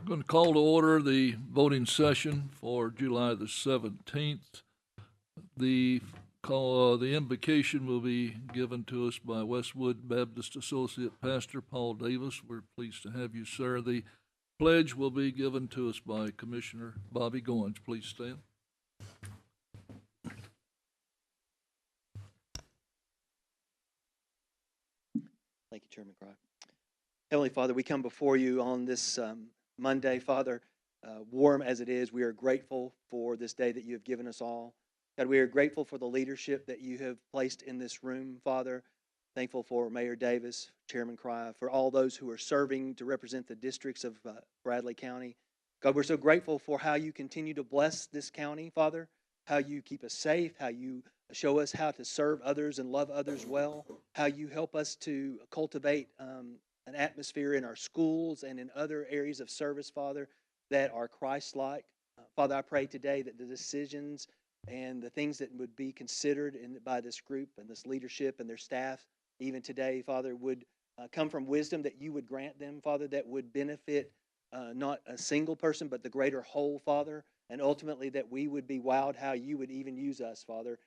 Going to call to order the voting session for July the 17th. The invocation will be given to us by Westwood Baptist Associate Pastor Paul Davis. We're pleased to have you, sir. The pledge will be given to us by Commissioner Bobby Goins. Please stand. Thank you, Chairman Cry. Heavenly Father, we come before you on this Monday, Father, warm as it is. We are grateful for this day that you have given us all. God, we are grateful for the leadership that you have placed in this room, Father. Thankful for Mayor Davis, Chairman Cry, for all those who are serving to represent the districts of Bradley County. God, we're so grateful for how you continue to bless this county, Father, how you keep us safe, how you show us how to serve others and love others well, how you help us to cultivate an atmosphere in our schools and in other areas of service, Father, that are Christ-like. Father, I pray today that the decisions and the things that would be considered by this group and this leadership and their staff, even today, Father, would come from wisdom that you would grant them, Father, that would benefit not a single person, but the greater whole, Father, and ultimately that we would be wowed how you would even use us, Father,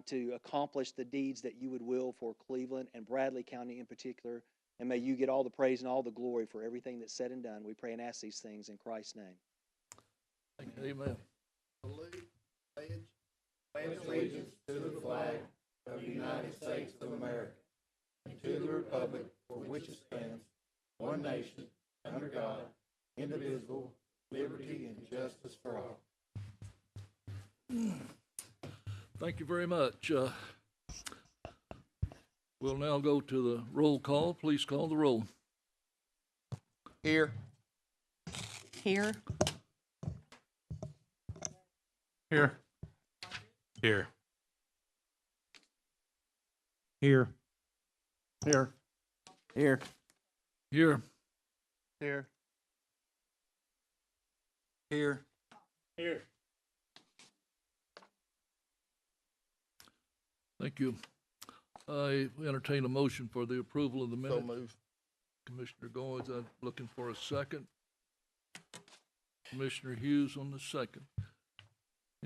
to accomplish the deeds that you would will for Cleveland and Bradley County in particular. And may you get all the praise and all the glory for everything that's said and done. We pray and ask these things in Christ's name. Amen. Pledge allegiance to the flag of the United States of America and to the republic for which it stands, one nation, under God, indivisible, liberty and justice for all. Thank you very much. We'll now go to the roll call. Please call the roll. Here. Here. Here. Here. Here. Here. Here. Here. Here. Here. Here. Thank you. I entertain a motion for the approval of the minutes. So move. Commissioner Goins, I'm looking for a second. Commissioner Hughes on the second.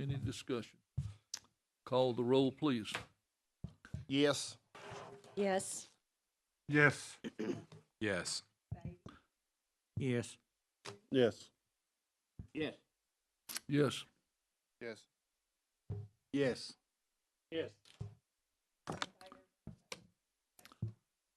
Any discussion? Call the roll, please. Yes. Yes. Yes. Yes. Yes. Yes. Yes. Yes. Yes. Yes. Yes.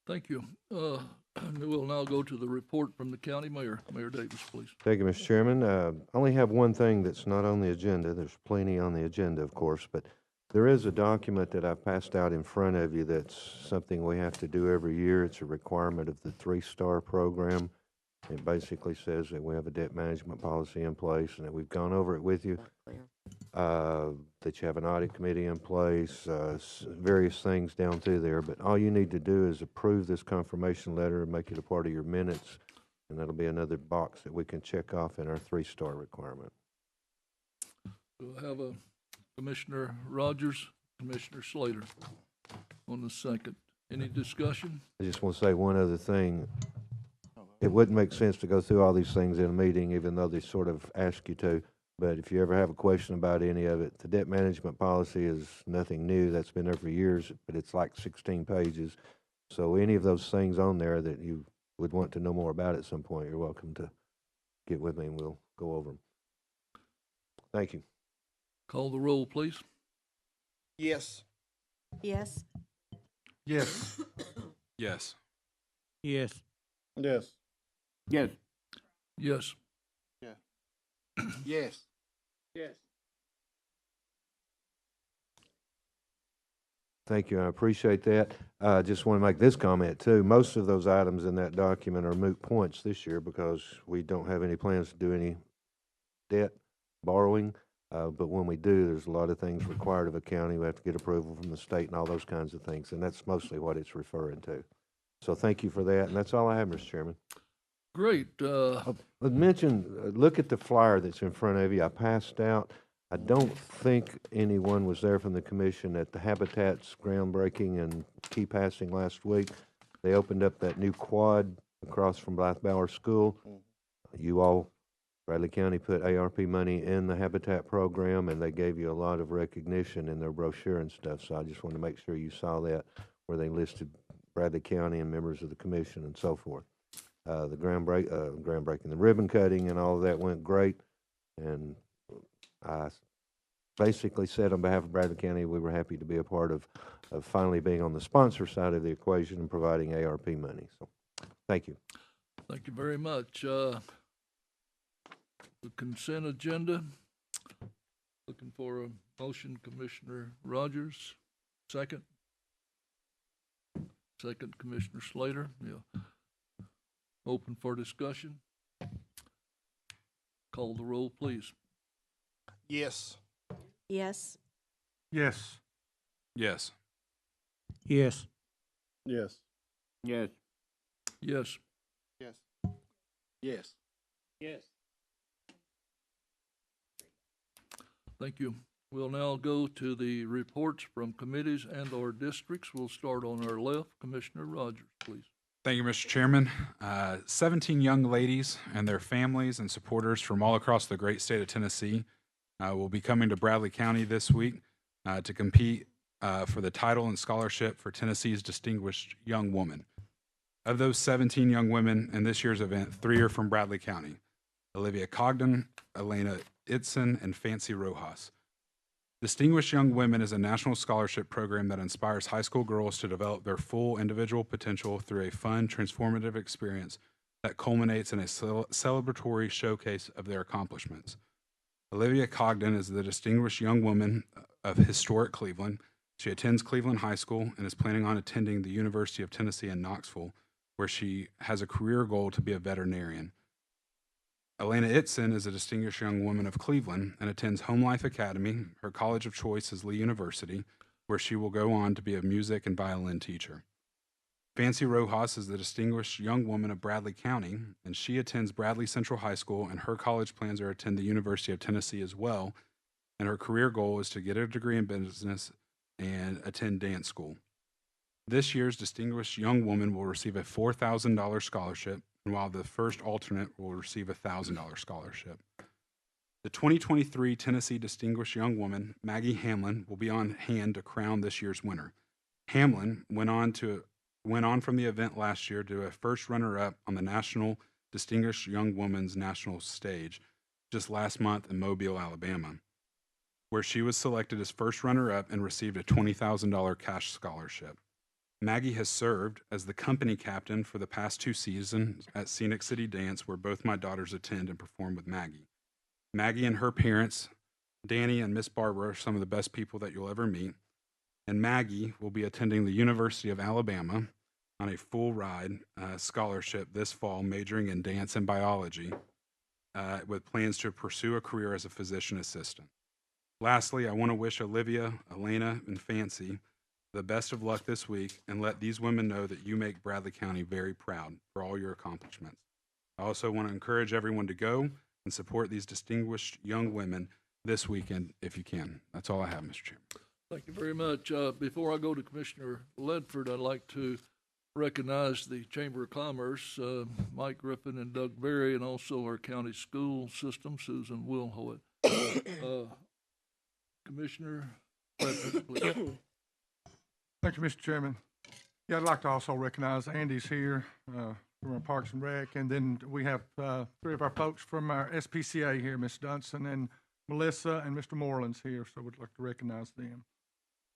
Thank you. We'll now go to the report from the county mayor. Mayor Davis, please. Thank you, Mr. Chairman. I only have one thing that's not on the agenda. There's plenty on the agenda, of course, but there is a document that I've passed out in front of you that's something we have to do every year. It's a requirement of the 3-Star program. It basically says that we have a debt management policy in place and that we've gone over it with you, that you have an audit committee in place, various things down through there. But all you need to do is approve this confirmation letter and make it a part of your minutes, and that'll be another box that we can check off in our 3-Star requirement. We'll have a Commissioner Rogers, Commissioner Slater on the second. Any discussion? I just want to say one other thing. It wouldn't make sense to go through all these things in a meeting, even though they sort of ask you to. But if you ever have a question about any of it, the debt management policy is nothing new. That's been there for years, but it's like 16 pages. So any of those things on there that you would want to know more about at some point, you're welcome to get with me and we'll go over them. Thank you. Call the roll, please. Yes. Yes. Yes. Yes. Yes. Yes. Yes. Yes. Yes. Yes. Thank you. I appreciate that. I just want to make this comment too. Most of those items in that document are moot points this year because we don't have any plans to do any debt borrowing. But when we do, there's a lot of things required of a county. We have to get approval from the state and all those kinds of things. And that's mostly what it's referring to. So thank you for that. And that's all I have, Mr. Chairman. Great. I mentioned, look at the flyer that's in front of you. I passed out. I don't think anyone was there from the commission at the Habitat's groundbreaking and key passing last week. They opened up that new quad across from Blythe Bower School. You all Bradley County put ARP money in the Habitat program, and they gave you a lot of recognition in their brochure and stuff. So I just wanted to make sure you saw that, where they listed Bradley County and members of the commission and so forth. The groundbreaking, the ribbon cutting and all of that went great. And I basically said on behalf of Bradley County, we were happy to be a part of finally being on the sponsor side of the equation and providing ARP money. So thank you. Thank you very much. The consent agenda. Looking for a motion, Commissioner Rogers. Second. Second, Commissioner Slater. Yeah. Open for discussion. Call the roll, please. Yes. Yes. Yes. Yes. Yes. Yes. Yes. Yes. Yes. Yes. Thank you. We'll now go to the reports from committees and/or districts. We'll start on our left. Commissioner Rogers, please. Thank you, Mr. Chairman. 17 young ladies and their families and supporters from all across the great state of Tennessee will be coming to Bradley County this week to compete for the title and scholarship for Tennessee's Distinguished Young Woman. Of those 17 young women in this year's event, 3 are from Bradley County: Olivia Cogden, Elena Itzen, and Fancy Rojas. Distinguished Young Women is a national scholarship program that inspires high school girls to develop their full individual potential through a fun, transformative experience that culminates in a celebratory showcase of their accomplishments. Olivia Cogden is the Distinguished Young Woman of historic Cleveland. She attends Cleveland High School and is planning on attending the University of Tennessee in Knoxville, where she has a career goal to be a veterinarian. Elena Itzen is a Distinguished Young Woman of Cleveland and attends Home Life Academy. Her college of choice is Lee University, where she will go on to be a music and violin teacher. Fancy Rojas is the Distinguished Young Woman of Bradley County, and she attends Bradley Central High School, and her college plans are to attend the University of Tennessee as well, and her career goal is to get a degree in business and attend dance school. This year's Distinguished Young Woman will receive a $4,000 scholarship, and while the first alternate will receive a $1,000 scholarship. The 2023 Tennessee Distinguished Young Woman, Maggie Hamlin, will be on hand to crown this year's winner. Hamlin went on from the event last year to a first runner-up on the National Distinguished Young Woman's national stage just last month in Mobile, Alabama, where she was selected as first runner-up and received a $20,000 cash scholarship. Maggie has served as the company captain for the past 2 seasons at Scenic City Dance, where both my daughters attend and perform with Maggie. Maggie and her parents, Danny and Miss Barbara, are some of the best people that you'll ever meet. And Maggie will be attending the University of Alabama on a full ride scholarship this fall, majoring in dance and biology, with plans to pursue a career as a physician assistant. Lastly, I want to wish Olivia, Elena, and Fancy the best of luck this week, and let these women know that you make Bradley County very proud for all your accomplishments. I also want to encourage everyone to go and support these distinguished young women this weekend if you can. That's all I have, Mr. Chairman. Thank you very much. Before I go to Commissioner Ledford, I'd like to recognize the Chamber of Commerce, Mike Griffin and Doug Berry, and also our county school system, Susan Wilhoit. Commissioner Ledford, please. Thank you, Mr. Chairman. Yeah, I'd like to also recognize Andy's here from our Parks and Rec, and then we have 3 of our folks from our SPCA here, Ms. Dunson and Melissa and Mr. Moreland's here, so we'd like to recognize them.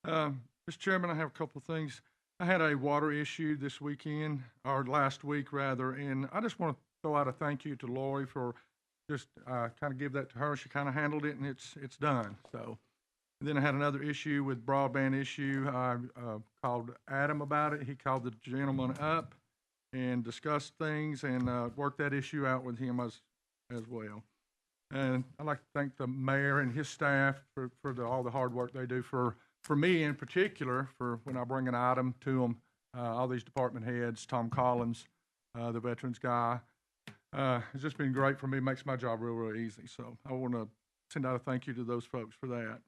Mr. Chairman, I have a couple of things. I had a water issue this weekend, or last week rather, and I just want to throw out a thank you to Lori for just kind of give that to her. She kind of handled it, and it's done. So. And then I had another issue with broadband issue. I called Adam about it. He called the gentleman up and discussed things and worked that issue out with him as well. And I'd like to thank the mayor and his staff for all the hard work they do for me in particular, for when I bring an item to them, all these department heads, Tom Collins, the veterans guy. It's just been great for me. Makes my job real, real easy. So I want to send out a thank you to those folks for that.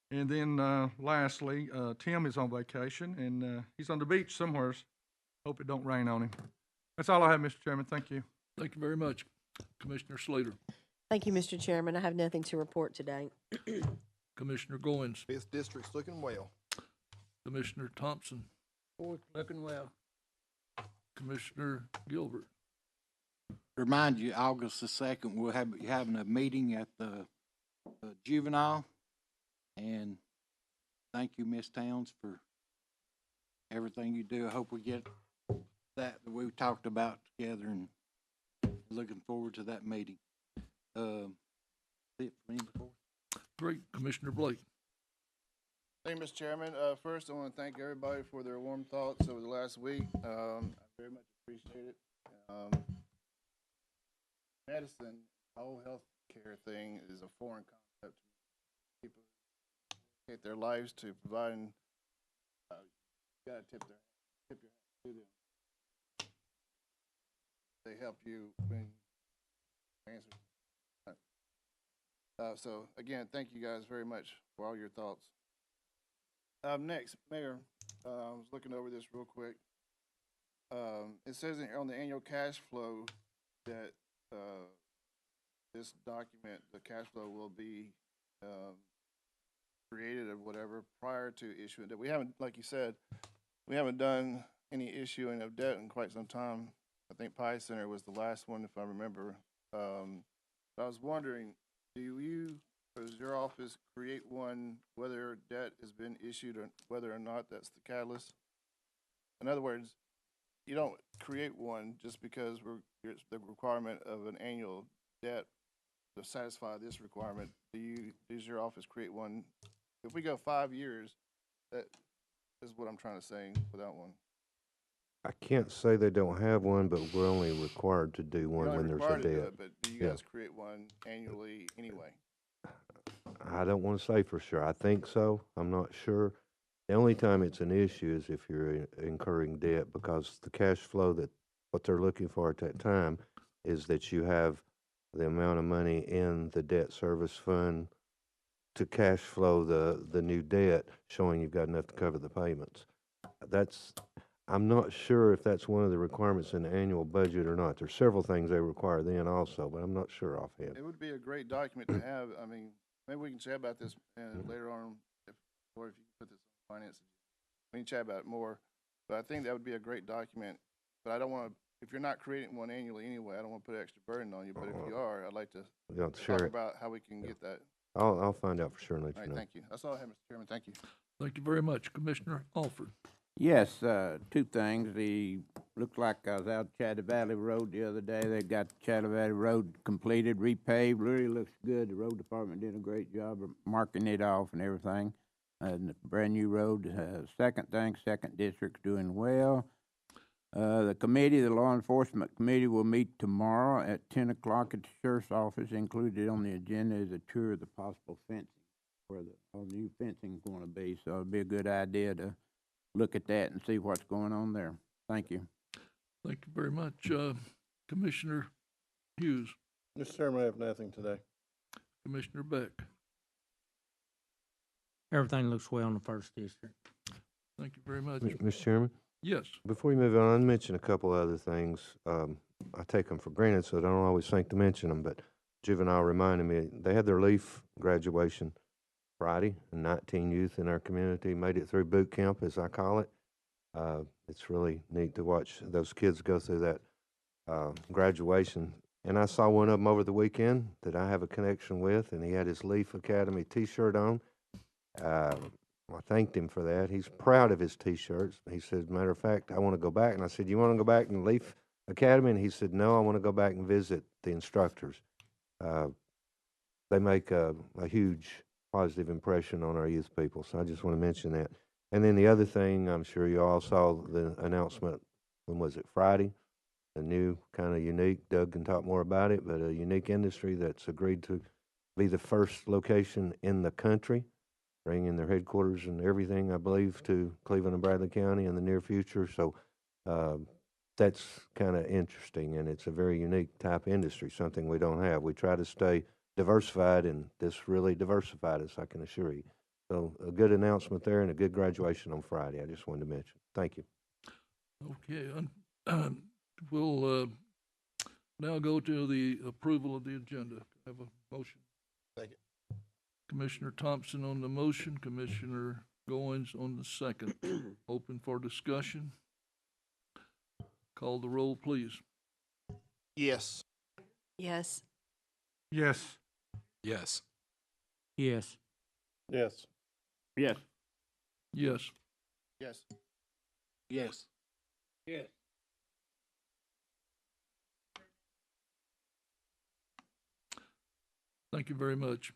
And then lastly, Tim is on vacation, and he's on the beach somewhere. Hope it don't rain on him. That's all I have, Mr. Chairman. Thank you. Thank you very much. Commissioner Slater. Thank you, Mr. Chairman. I have nothing to report today. Commissioner Goins, This district's looking well. Commissioner Thompson, Looking well. Commissioner Gilbert. Remind you, August the 2nd, we'll be having a meeting at the juvenile. And thank you, Miss Towns, for everything you do. I hope we get that we talked about together, and looking forward to that meeting. That's it for me before. Great. Commissioner Blake. Thank you, Mr. Chairman. First, I want to thank everybody for their warm thoughts over the last week. I very much appreciate it. Medicine, the whole health care thing is a foreign concept. People dedicate their lives to providing, you gotta tip your hat to them. They help you when you answer. So again, thank you guys very much for all your thoughts. Next, Mayor, I was looking over this real quick. It says on the annual cash flow that this document, the cash flow will be created or whatever prior to issuing. That we haven't, like you said, we haven't done any issuing of debt in quite some time. I think Pie Center was the last one, if I remember. I was wondering, does your office create one whether debt has been issued or whether or not that's the catalyst? In other words, you don't create one just because it's the requirement of an annual debt to satisfy this requirement. Does your office create one? If we go 5 years, that is what I'm trying to say without one. I can't say they don't have one, but we're only required to do You're one only when there's a required to do debt. it, but do you Yeah. guys create one annually anyway? I don't want to say for sure. I think so. I'm not sure. The only time it's an issue is if you're incurring debt, because the cash flow what they're looking for at that time is that you have the amount of money in the debt service fund to cash flow the new debt, showing you've got enough to cover the payments. I'm not sure if that's one of the requirements in the annual budget or not. There's several things they require then also, but I'm not sure offhand. It would be a great document to have. I mean, maybe we can chat about this later on, or if you can put this on finance. We can chat about it more. But I think that would be a great document. But I don't want to, if you're not creating one annually anyway, I don't want to put extra burden on you. But if you are, I'd like to You'll talk share it. about how we can get that. I'll find out for sure and let All you right, know. thank you. That's all I have, Mr. Chairman. Thank you. Thank you very much. Commissioner Alford. Yes, two things. Looked like I was out Chatter Valley Road the other day. They got Chatter Valley Road completed, repaved. Really looks good. The road department did a great job of marking it off and everything. And the brand new road. Second thing, second district's doing well. The law enforcement committee will meet tomorrow at 10 o'clock at the sheriff's office. Included on the agenda is a tour of the possible fencing, where all the new fencing is going to be. So it'd be a good idea to look at that and see what's going on there. Thank you. Thank you very much. Commissioner Hughes, Mr. Chairman, I have nothing today. Commissioner Beck. Everything looks well in the first district. Thank you very much. Mr. Chairman? Yes. Before you move on, I'll mention a couple other things. I take them for granted, so I don't always think to mention them, but Juvenile reminded me, they had their LEAF graduation Friday, and 19 youth in our community made it through boot camp, as I call it. It's really neat to watch those kids go through that graduation. And I saw one of them over the weekend that I have a connection with, and he had his Leaf Academy T-shirt on. I thanked him for that. He's proud of his T-shirts. He said, matter of fact, I want to go back. And I said, you want to go back and Leaf Academy? And he said, no, I want to go back and visit the instructors. They make a huge positive impression on our youth people. So I just want to mention that. And then the other thing, I'm sure you all saw the announcement, when was it, Friday? A new kind of unique, Doug can talk more about it, but a unique industry that's agreed to be the first location in the country, bringing their headquarters and everything, I believe, to Cleveland and Bradley County in the near future. So that's kind of interesting, and it's a very unique type of industry, something we don't have. We try to stay diversified, and this really diversified us, I can assure you. So a good announcement there and a good graduation on Friday. I just wanted to mention. Thank you. Okay. We'll now go to the approval of the agenda. Have a motion. Second. Commissioner Thompson on the motion, Commissioner Goins on the second. Open for discussion. Call the roll, please. Yes. Yes. Yes. Yes. Yes. Yes. Yes. Yes. Yes. Yes. Yes. Thank you very much.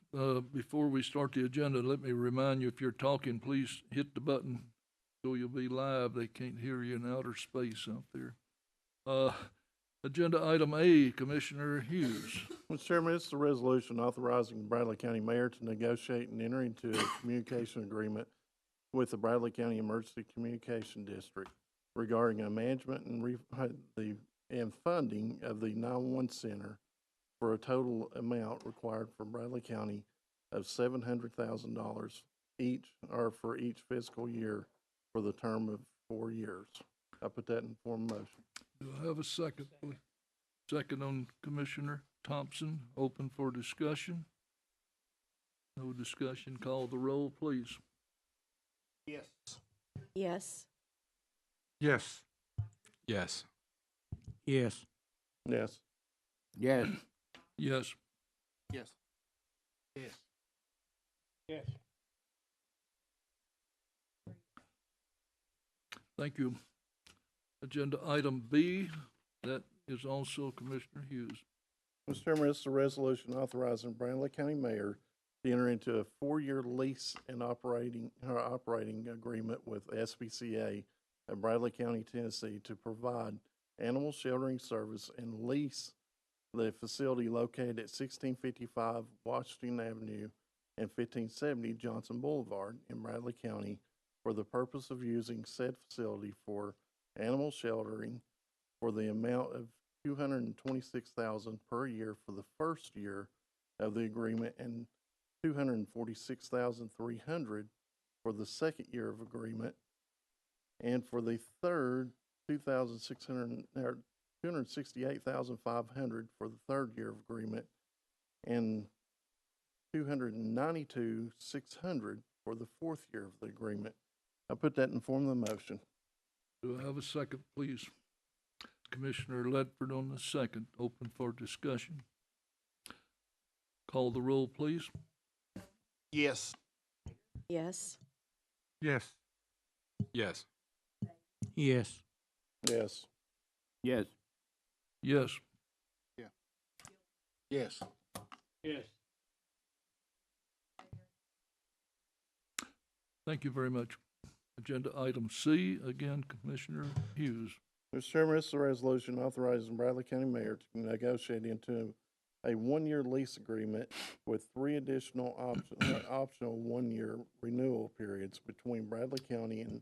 Before we start the agenda, let me remind you, if you're talking, please hit the button so you'll be live. They can't hear you in outer space out there. Agenda item A, Commissioner Hughes. Mr. Chairman, it's the resolution authorizing the Bradley County Mayor to negotiate and enter into a communication agreement with the Bradley County Emergency Communication District regarding a management and funding of the 911 center for a total amount required for Bradley County of $700,000 each, or for each fiscal year for the term of 4 years. I put that in form of motion. Do I have a second, please? Second on Commissioner Thompson. Open for discussion. No discussion. Call the roll, please. Yes. Yes. Yes. Yes. Yes. Yes. Yes. Yes. Yes. Yes. Yes. Thank you. Agenda item B, that is also Commissioner Hughes. Mr. Chairman, it's the resolution authorizing Bradley County Mayor to enter into a 4-year lease and operating agreement with SPCA of Bradley County, Tennessee, to provide animal sheltering service and lease the facility located at 1655 Washington Avenue and 1570 Johnson Boulevard in Bradley County for the purpose of using said facility for animal sheltering for the amount of $226,000 per year for the first year of the agreement and $246,300 for the second year of agreement, and for the third $268,500 for the third year of agreement, and $292,600 for the fourth year of the agreement. I put that in form of the motion. Do I have a second, please? Commissioner Ledford on the second. Open for discussion. Call the roll, please. Yes. Yes. Yes. Yes. Yes. Yes. Yes. Yes. Yes. Yes. Thank you very much. Agenda item C, again, Commissioner Hughes. Mr. Chairman, this is a resolution authorizing Bradley County Mayor to negotiate into a 1-year lease agreement with 3 additional optional 1-year renewal periods between Bradley County and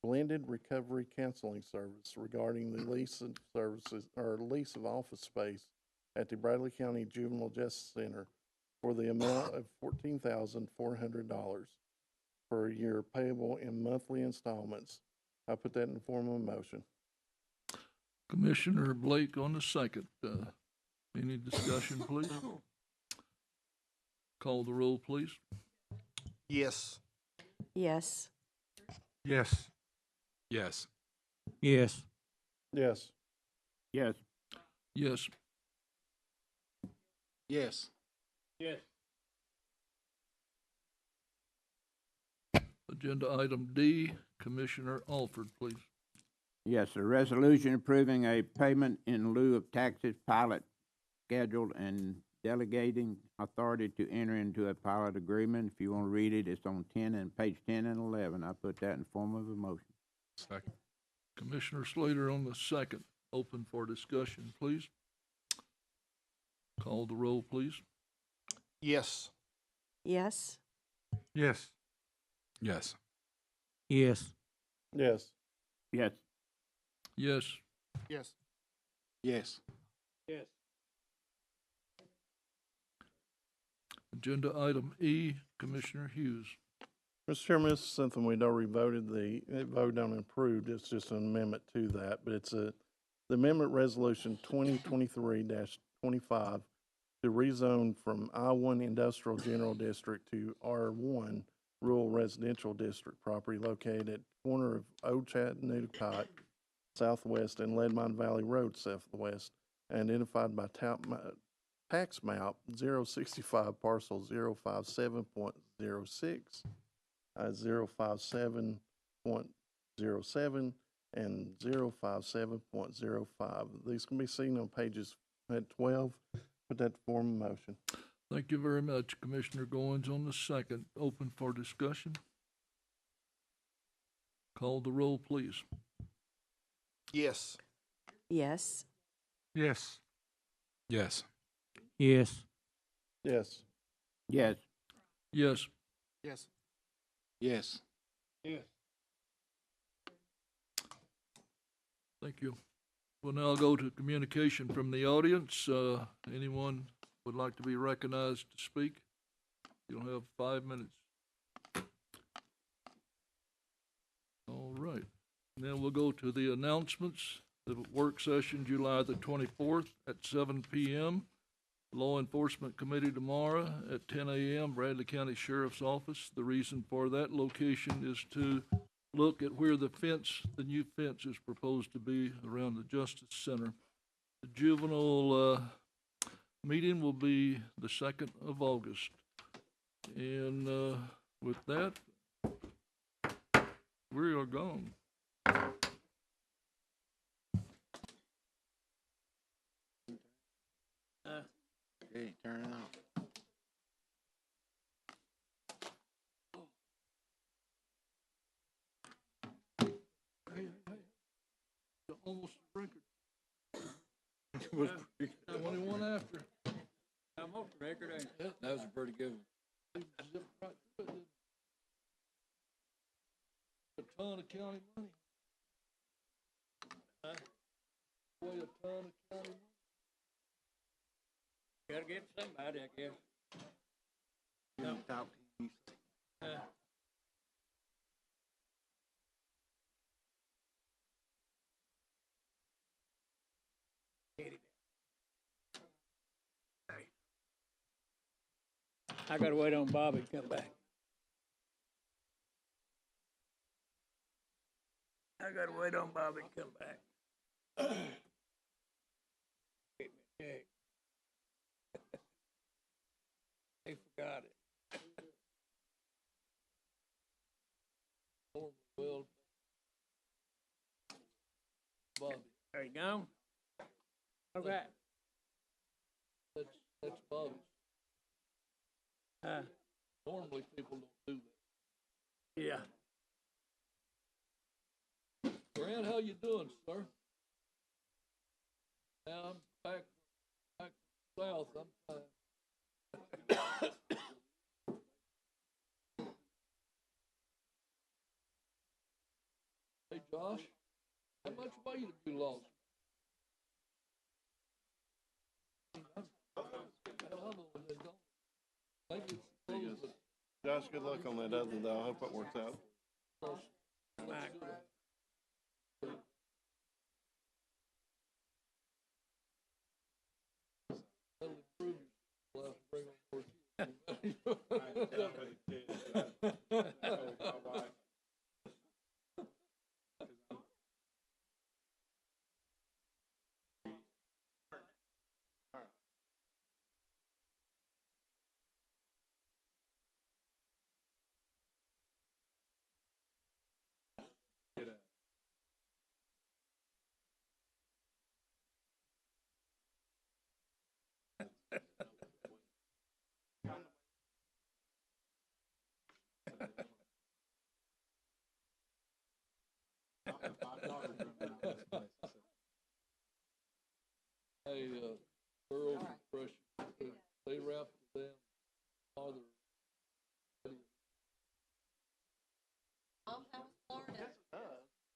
Blended Recovery Counseling Service regarding the lease of services or lease of office space at the Bradley County Juvenile Justice Center for the amount of $14,400 per year payable in monthly installments. I put that in the form of a motion. Commissioner Blake on the second. Any discussion, please? Call the roll, please. Yes. Yes. Yes. Yes. Yes. Yes. Yes. Yes. Yes. Yes. Agenda item D, Commissioner Alford, please. Yes, a resolution approving a payment in lieu of taxes pilot scheduled and delegating authority to enter into a pilot agreement. If you want to read it, it's on page 10 and 11. I put that in form of a motion. Second. Commissioner Slater on the second. Open for discussion, please. Call the roll, please. Yes. Yes. Yes. Yes. Yes. Yes. Yes. Yes. Yes. Yes. Yes. Agenda item E, Commissioner Hughes. Mr. Chairman, this is something we'd already voted on and approved. It's just an amendment to that, but it's the amendment resolution 2023-25 to to rezone from I-1 Industrial General District to R1 Rural Residential District property located at corner of Old Chattanooga Pike Southwest and Leadmine Valley Road Southwest, identified by tax map 065 parcel 057.06, 057.07, and 057.05. These can be seen on pages 12. Put that to form of motion. Thank you very much, Commissioner Goins. On the second, open for discussion. Call the roll, please. Yes. Yes. Yes. Yes. Yes. Yes. Yes. Yes. Yes. Yes. Thank you. We'll now go to communication from the audience. Anyone would like to be recognized to speak? You'll have 5 minutes. All right. And then we'll go to the announcements. The work session, July the 24th at 7 p.m. Law Enforcement Committee tomorrow at 10 a.m., Bradley County Sheriff's Office. The reason for that location is to look at where the new fence is proposed to be around the Justice Center. The juvenile meeting will be the 2nd of August. And with that, we are gone. Okay, turn it off. Almost a record. 21 after. I'm off the record, ain't Yeah, That was a pretty good one. zipped right through it, didn't it? A ton of county money. Boy, a ton of county money. Gotta get somebody, I guess. You talk to you. I gotta wait on Bobby to come back. I gotta wait on Bobby to come back. Get me a check. They forgot it. Well, Bobby, Are you gone? Okay. that's Bobby. Uh, Normally people don't do that. yeah. Grant, how you doing, sir? Now I'm back south. I'm fine. Hey, Josh, how much weight have you lost? Maybe it's close, but Josh, good luck on that other, though. I hope it works out. that'll improve you. We'll have to bring on more kids. Hey, girls and freshmen, they wrap them father.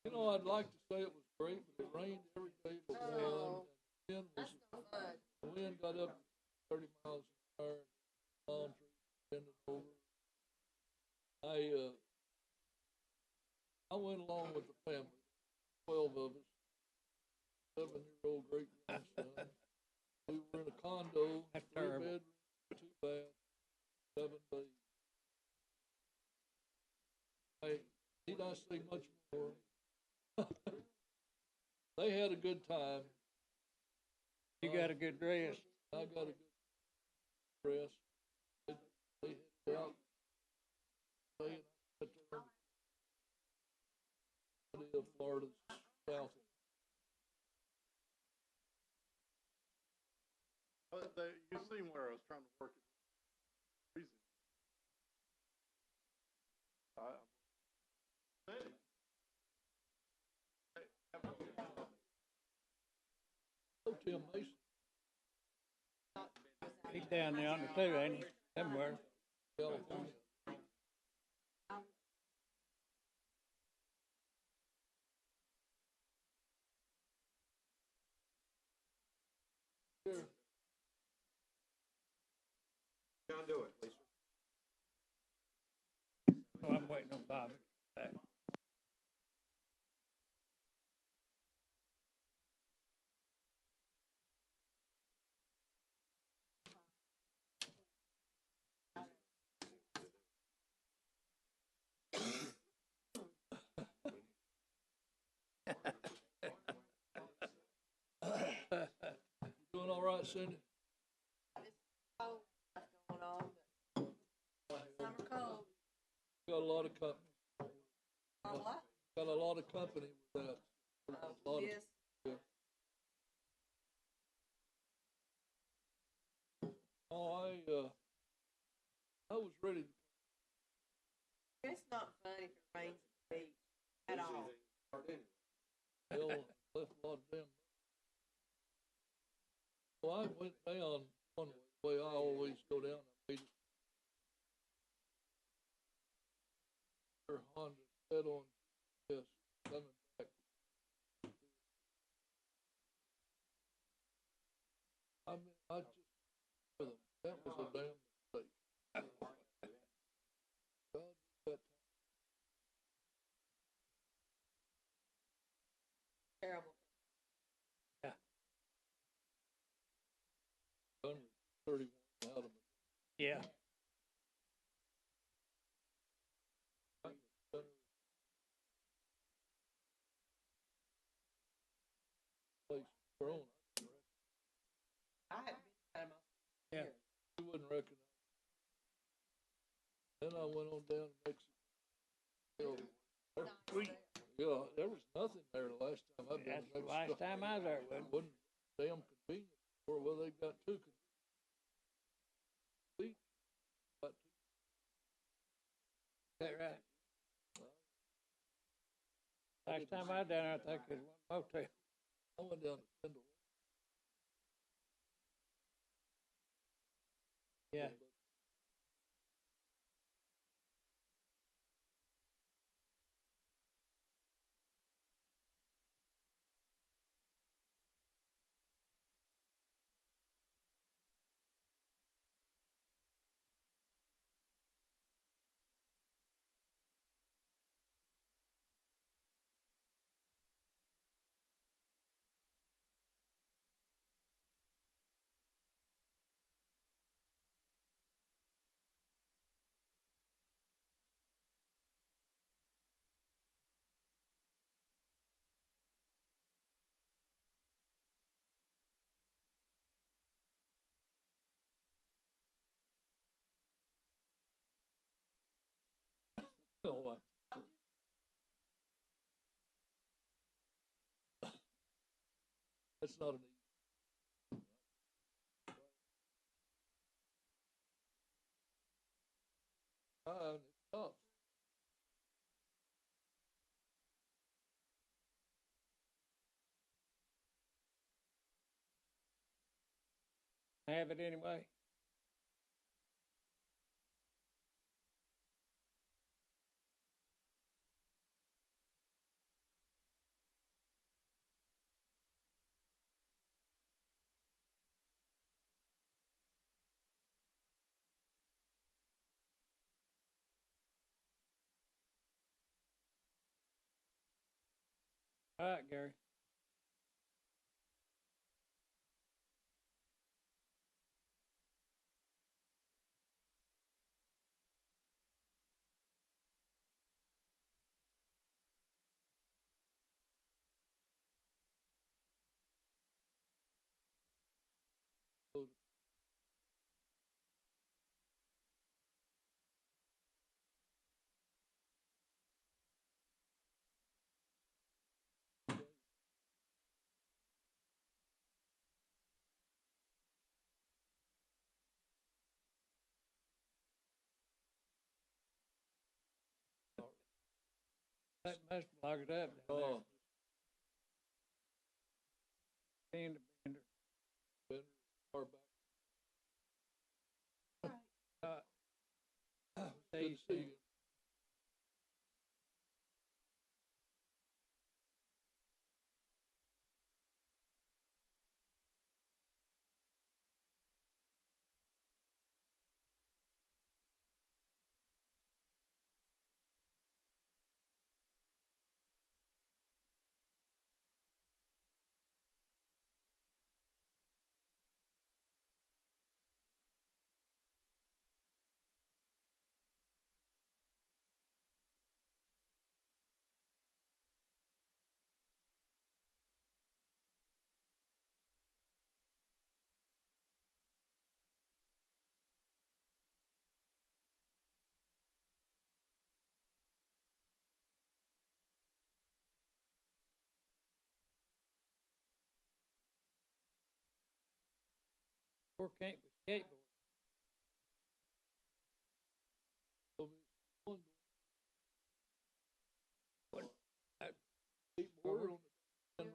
You know, I'd like to say it was great, but it rained every day but one. And the wind got up to 30 miles an hour. Palm trees bending over. I went along with the family, 12 of us, 7-year-old great grandson. We were in a condo, That's 3 terrible. bedroom, 2 bath, 7 bays. Hey, need I say much more? They had a good time. You got a good dress. I got a good dress. They hit out. They and I sat there in Florida's south. You seen where I was trying to work it. Reason. Oh, Tim Mason. He's down there on the too, ain't he? Somewhere. California. Here. John, do it, please. Oh, I'm waiting on Bobby. Back. Doing all right, Cindy? Going on, but summer cold. Got a lot of company. What? Got a lot of company with that. A lot of, Yes. yeah. Oh, I was ready. It's not fun if it rains at the beach at all. Hell, left a lot of damn. Well, I went down one way I always go down. I made it. Your Honda set on, yes, coming back. I mean, I just, with them, that was a damn mistake. God, that Terrible. done with 31 out of it. Yeah. Place grown. I haven't been out of my. Yeah. You wouldn't recognize. Then I went on down to Mexico. Yeah, there was nothing there the last time I've been That's to the Mexico. last time I was there, wasn't it? Wasn't damn convenient. Or well, they've got two convenient. Got two. Is that right? Last time I was down there, I think it was one motel. I went down to Kendall. Yeah. Oh, that's not an easy. It's tough. Have it anyway. All right, Gary. That must block it up. Oh. Bender, bender. Far back. Say, Good to see you. Or can't we skateboard? Skateboard on the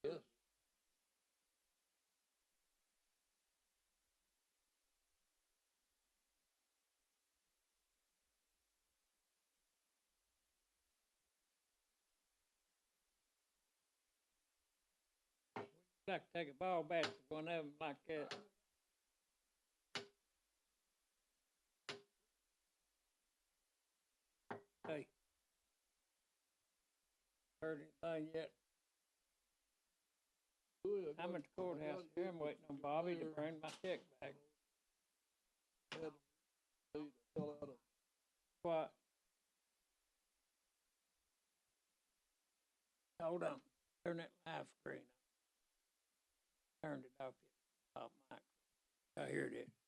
Yes. Like to take a ball bat to one of them like that. Hey. Heard anything yet? I'm at the courthouse here. I'm waiting on Bobby to bring my check back. What? Hold on. Turn that live screen on. Turned it off. Off mic. I hear that.